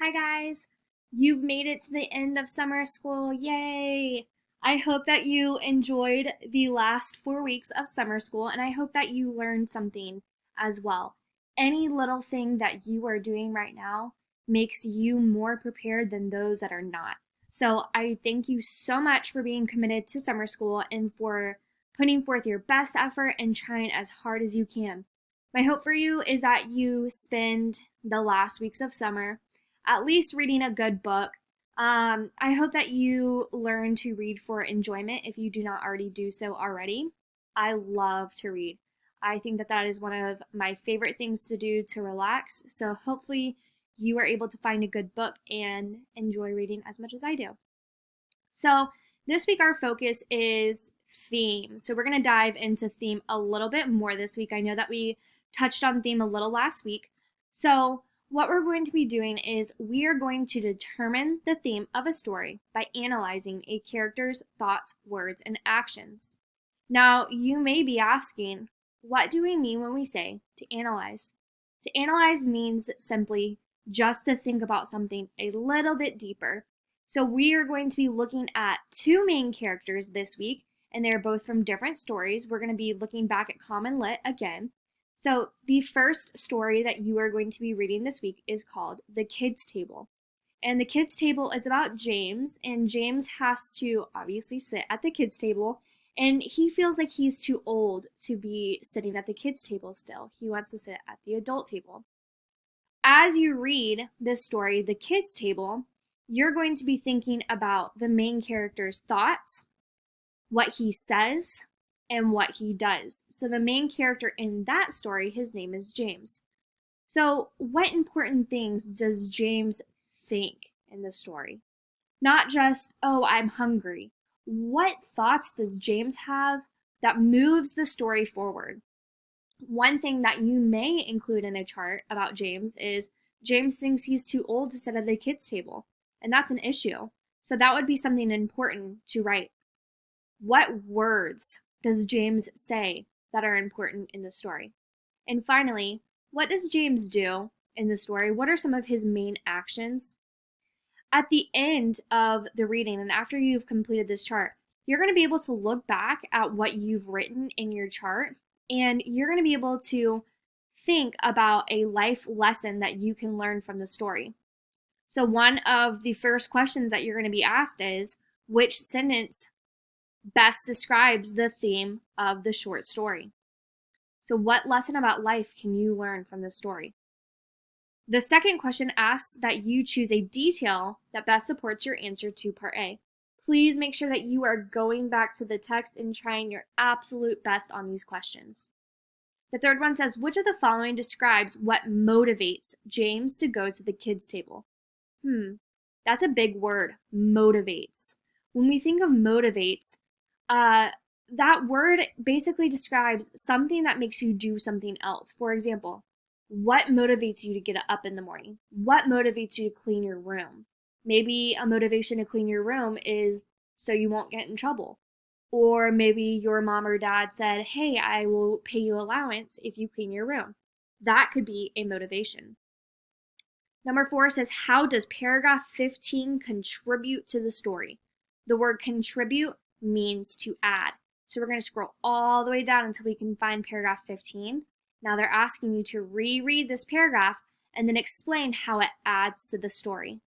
Hi guys! You've made it to the end of summer school. Yay! I hope that you enjoyed the last 4 weeks of summer school and I hope that you learned something as well. Any little thing that you are doing right now makes you more prepared than those that are not. So I thank you so much for being committed to summer school and for putting forth your best effort and trying as hard as you can. My hope for you is that you spend the last weeks of summer at least reading a good book. I hope that you learn to read for enjoyment if you do not already do so already. I love to read. I think that that is one of my favorite things to do to relax. So hopefully you are able to find a good book and enjoy reading as much as I do. So this week our focus is theme. So we're going to dive into theme a little bit more this week. I know that we touched on theme a little last week. So what we're going to be doing is we are going to determine the theme of a story by analyzing a character's thoughts, words, and actions. Now, you may be asking, what do we mean when we say to analyze? To analyze means simply just to think about something a little bit deeper. So we are going to be looking at two main characters this week, and they're both from different stories. We're going to be looking back at Common Lit again. So the first story that you are going to be reading this week is called The Kids Table. And The Kids Table is about James, and James has to obviously sit at the kids' table, and he feels like he's too old to be sitting at the kids' table still. He wants to sit at the adult table. As you read this story, The Kids Table, you're going to be thinking about the main character's thoughts, what he says, and what he does. So the main character in that story, his name is James. So what important things does James think in the story? Not just, oh, I'm hungry. What thoughts does James have that moves the story forward? One thing that you may include in a chart about James is James thinks he's too old to sit at the kids' table, and that's an issue. So that would be something important to write. What words does James say that are important in the story? And finally, what does James do in the story? What are some of his main actions? At the end of the reading, and after you've completed this chart, you're going to be able to look back at what you've written in your chart, and you're going to be able to think about a life lesson that you can learn from the story. So one of the first questions that you're going to be asked is, which sentence best describes the theme of the short story? So what lesson about life can you learn from this story? The second question asks that you choose a detail that best supports your answer to part A. Please make sure that you are going back to the text and trying your absolute best on these questions. The third one says, which of the following describes what motivates James to go to the kids' table? That's a big word, motivates. When we think of motivates, that word basically describes something that makes you do something else. For example, what motivates you to get up in the morning? What motivates you to clean your room? Maybe a motivation to clean your room is so you won't get in trouble. Or maybe your mom or dad said, hey, I will pay you allowance if you clean your room. That could be a motivation. Number 4 says, how does paragraph 15 contribute to the story? The word contribute means to add. So we're going to scroll all the way down until we can find paragraph 15. Now they're asking you to reread this paragraph and then explain how it adds to the story.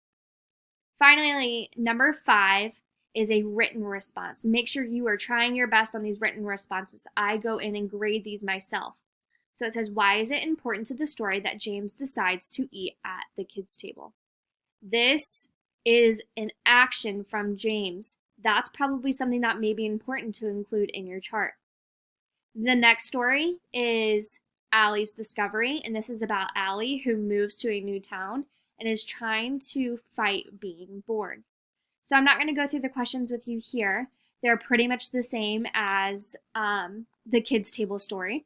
Finally, number 5 is a written response. Make sure you are trying your best on these written responses. I go in and grade these myself. So it says, why is it important to the story that James decides to eat at the kids' table? This is an action from James. That's probably something that may be important to include in your chart. The next story is Allie's discovery, and this is about Allie, who moves to a new town and is trying to fight being bored. So I'm not going to go through the questions with you here. They're pretty much the same as the kids' table story.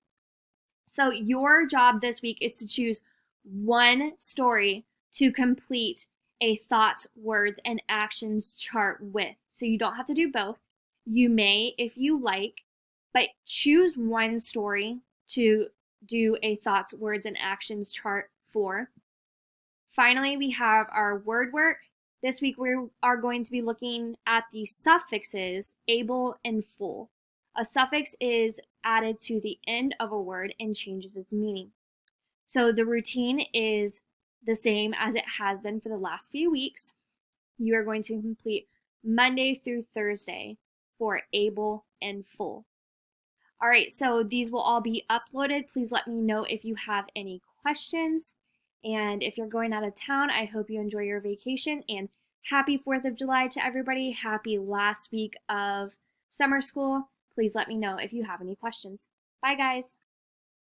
So your job this week is to choose one story to complete a thoughts, words, and actions chart with. So you don't have to do both. You may if you like, but choose one story to do a thoughts, words, and actions chart for. Finally, we have our word work. This week we are going to be looking at the suffixes able and full. A suffix is added to the end of a word and changes its meaning. So the routine is the same as it has been for the last few weeks. You are going to complete Monday through Thursday for able and full. All right, so these will all be uploaded. Please let me know if you have any questions. And if you're going out of town, I hope you enjoy your vacation, and happy 4th of July to everybody. Happy last week of summer school. Please let me know if you have any questions. Bye, guys.